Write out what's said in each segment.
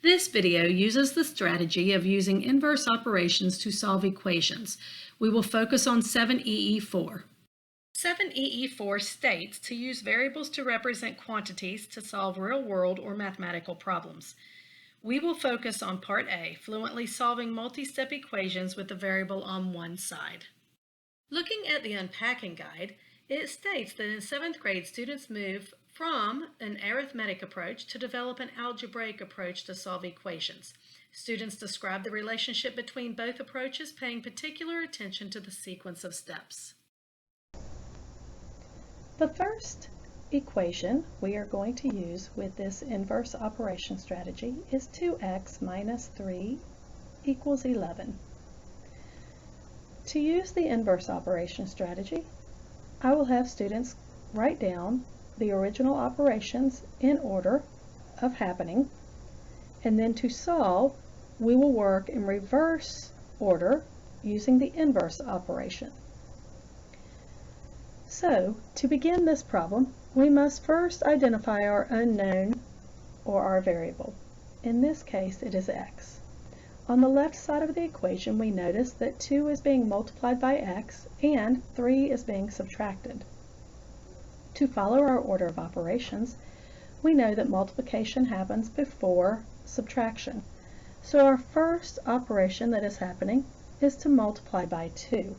This video uses the strategy of using inverse operations to solve equations. We will focus on 7EE4. 7EE4 states to use variables to represent quantities to solve real-world or mathematical problems. We will focus on Part A, fluently solving multi-step equations with a variable on one side. Looking at the unpacking guide, it states that in 7th grade, students move from an arithmetic approach to develop an algebraic approach to solve equations. Students describe the relationship between both approaches, paying particular attention to the sequence of steps. The first equation we are going to use with this inverse operation strategy is 2x minus 3 equals 11. To use the inverse operation strategy, I will have students write down the original operations in order of happening, and then to solve, we will work in reverse order using the inverse operation. So, to begin this problem, we must first identify our unknown or our variable. In this case, it is x. On the left side of the equation, we notice that 2 is being multiplied by x and 3 is being subtracted. To follow our order of operations, we know that multiplication happens before subtraction. So our first operation that is happening is to multiply by 2.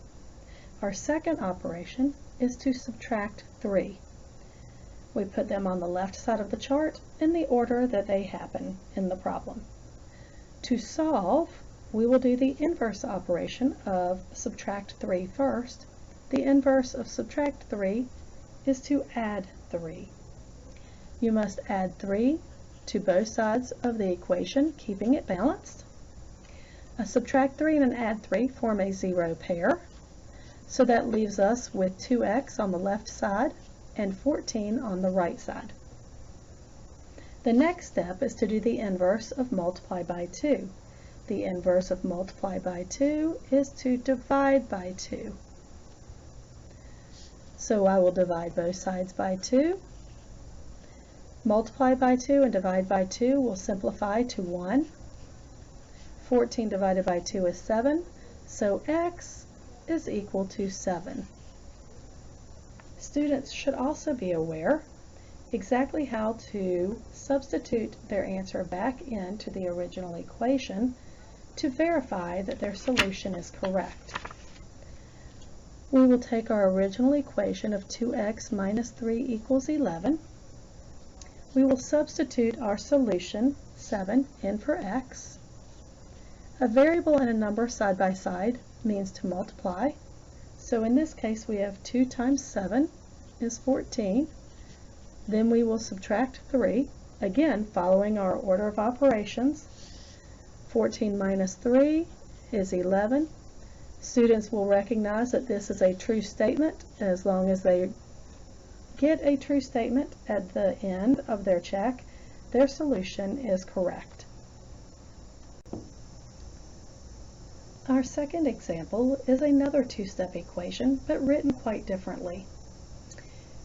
Our second operation is to subtract 3. We put them on the left side of the chart in the order that they happen in the problem. To solve, we will do the inverse operation of subtract 3 first. The inverse of subtract 3 is to add 3. You must add 3 to both sides of the equation, keeping it balanced. A subtract 3 and an add 3 form a zero pair, so that leaves us with 2x on the left side and 14 on the right side. The next step is to do the inverse of multiply by 2. The inverse of multiply by 2 is to divide by 2. So I will divide both sides by 2. Multiply by 2 and divide by 2 will simplify to 1. 14 divided by 2 is 7, so x is equal to 7. Students should also be aware exactly how to substitute their answer back into the original equation to verify that their solution is correct. We will take our original equation of 2x minus 3 equals 11. We will substitute our solution, 7, in for x. A variable and a number side by side means to multiply. So in this case, we have 2 times 7 is 14. Then we will subtract 3, again following our order of operations. 14 minus 3 is 11. Students will recognize that this is a true statement as long as they get a true statement at the end of their check. Their solution is correct. Our second example is another two-step equation, but written quite differently.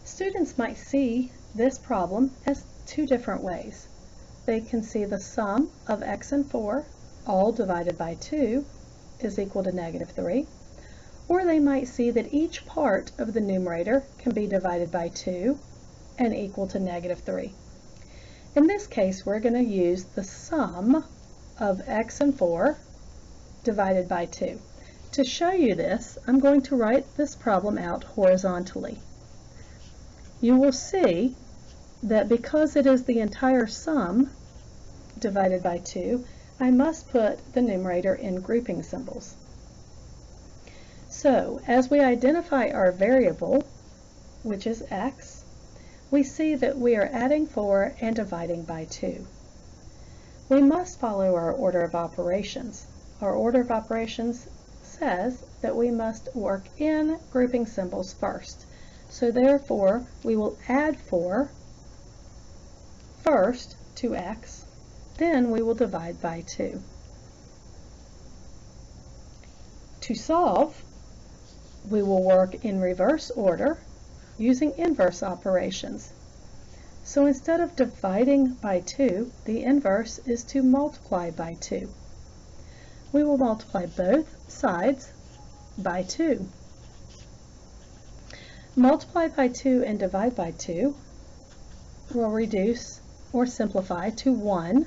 Students might see this problem as two different ways. They can see the sum of x and 4, all divided by 2, is equal to negative 3, or they might see that each part of the numerator can be divided by 2 and equal to negative 3. In this case, we're going to use the sum of x and 4 divided by 2. To show you this, I'm going to write this problem out horizontally. You will see that because it is the entire sum divided by 2, I must put the numerator in grouping symbols. So, as we identify our variable, which is x, we see that we are adding 4 and dividing by 2. We must follow our order of operations. Our order of operations says that we must work in grouping symbols first. So therefore, we will add 4 first to x, then we will divide by 2. To solve, we will work in reverse order using inverse operations. So instead of dividing by 2, the inverse is to multiply by 2. We will multiply both sides by 2. Multiply by 2 and divide by 2 will reduce or simplify to 1.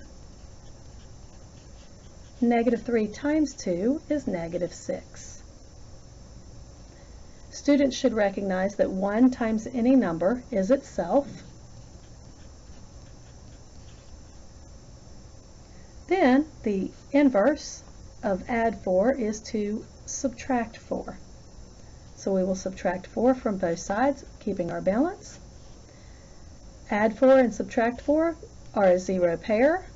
Negative 3 times 2 is negative 6. Students should recognize that 1 times any number is itself. Then the inverse of add 4 is to subtract 4. So we will subtract 4 from both sides, keeping our balance. Add 4 and subtract 4 are a zero pair.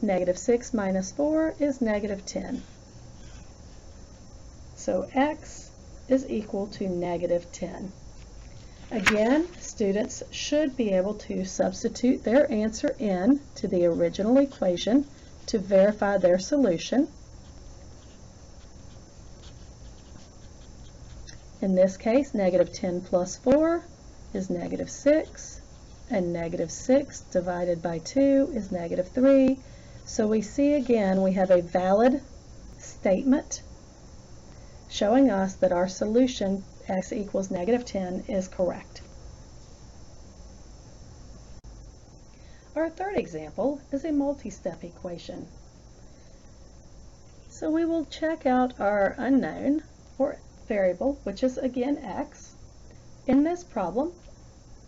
Negative 6 minus 4 is negative 10. So x is equal to negative 10. Again, students should be able to substitute their answer in to the original equation to verify their solution. In this case, negative 10 plus 4 is negative 6, and negative 6 divided by 2 is negative 3. So we see again we have a valid statement showing us that our solution, x equals negative 10, is correct. Our third example is a multi-step equation. So we will check out our unknown or variable, which is again x. In this problem,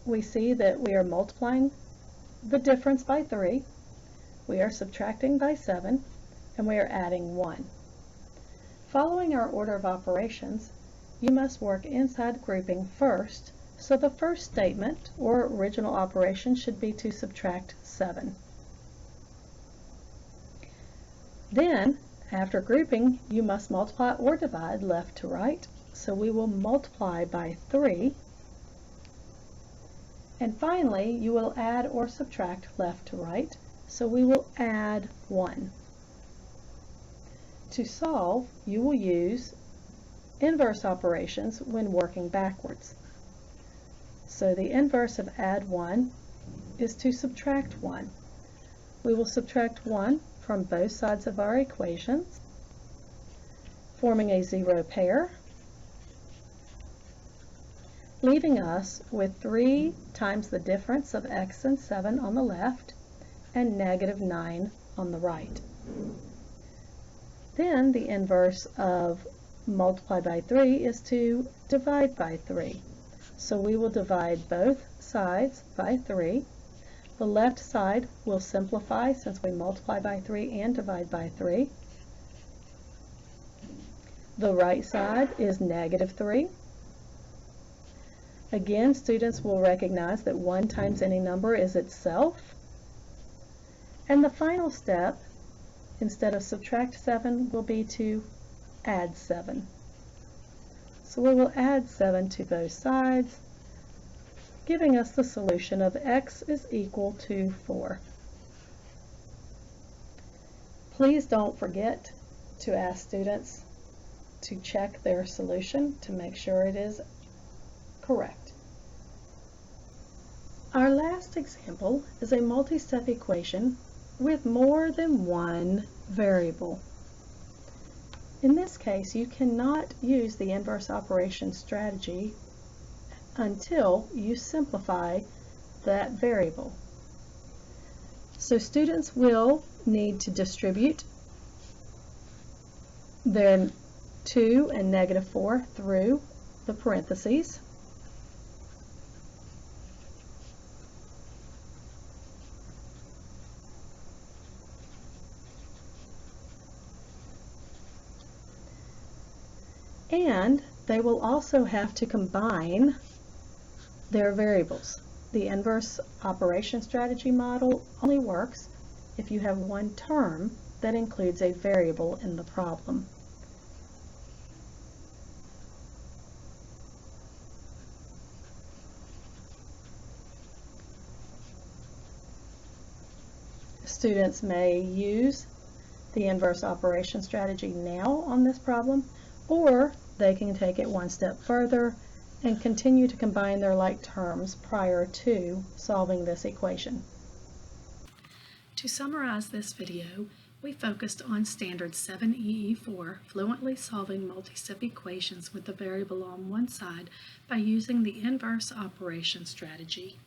we see that we are multiplying the difference by 3, we are subtracting by 7, and we are adding 1. Following our order of operations, you must work inside grouping first, so the first statement or original operation should be to subtract 7. Then, after grouping, you must multiply or divide left to right, so we will multiply by 3. And finally, you will add or subtract left to right, so we will add 1. To solve, you will use inverse operations when working backwards. So the inverse of add 1 is to subtract 1. We will subtract 1 from both sides of our equations, forming a zero pair, leaving us with 3 times the difference of x and 7 on the left and negative 9 on the right. Then the inverse of multiply by 3 is to divide by 3. So we will divide both sides by 3. The left side will simplify since we multiply by 3 and divide by 3. The right side is negative 3. Again, students will recognize that 1 times any number is itself. And the final step, instead of subtract 7, will be to add 7. So we will add 7 to both sides, giving us the solution of x is equal to 4. Please don't forget to ask students to check their solution to make sure it is correct. Our last example is a multi-step equation with more than one variable. In this case, you cannot use the inverse operation strategy until you simplify that variable. So students will need to distribute their 2 and negative 4 through the parentheses. And they will also have to combine their variables. The inverse operation strategy model only works if you have one term that includes a variable in the problem. Students may use the inverse operation strategy now on this problem, or they can take it one step further and continue to combine their like terms prior to solving this equation. To summarize this video, we focused on standard 7EE4, fluently solving multi-step equations with the variable on one side by using the inverse operation strategy.